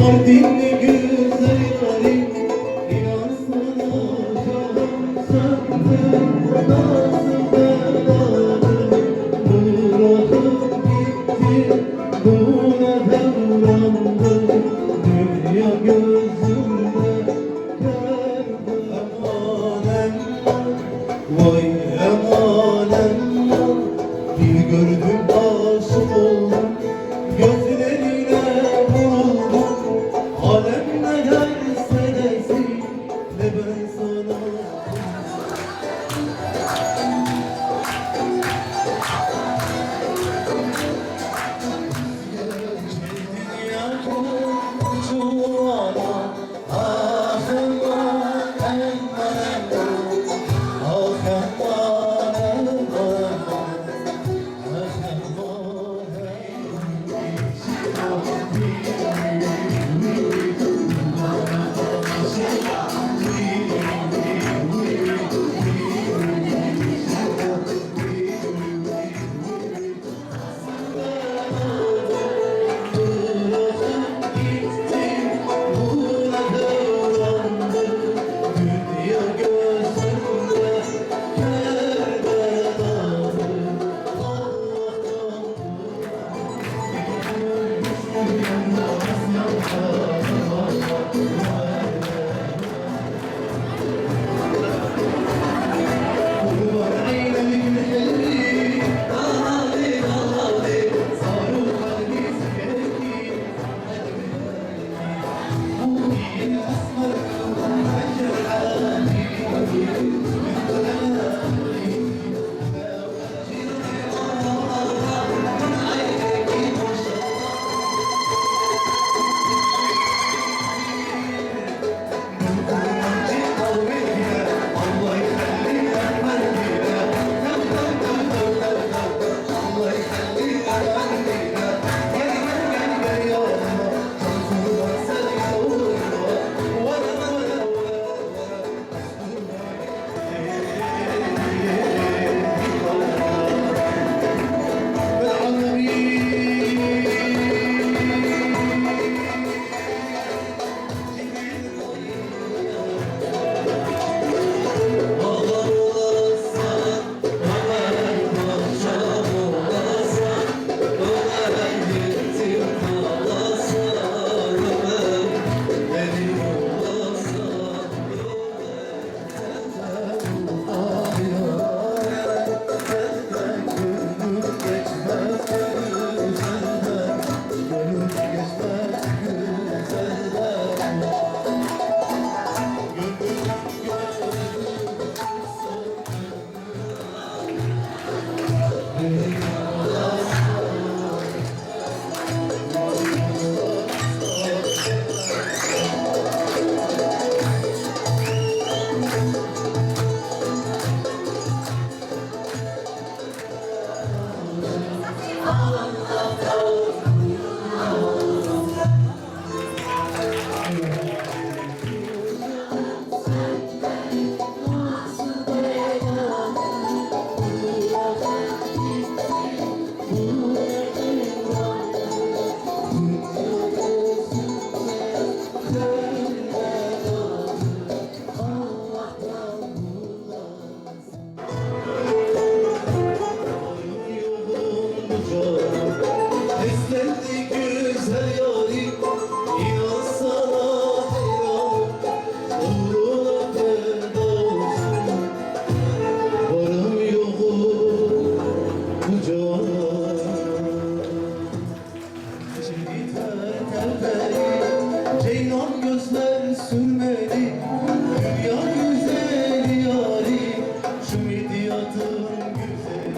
Mardinli güzel yarim, inan sana canım senden nasıl beladır. Bırakıp gitti, buna devrandı, dünya gözümde kerdi. Emanem vay emanem, bir gördüm aşık oldum, gözlerine vuruldum. Alem ne derse desin, ne ben sana. Geldin yakın çuvana, ah eman eman, ah eman eman, ah güzel yarim, inan sana hayranım, uğruna feda olsun, varım yokum bu cana. Şimdi terteri, ceylan gözler sürmeli, dünya güzeli yarim, şu midyatın güzeli.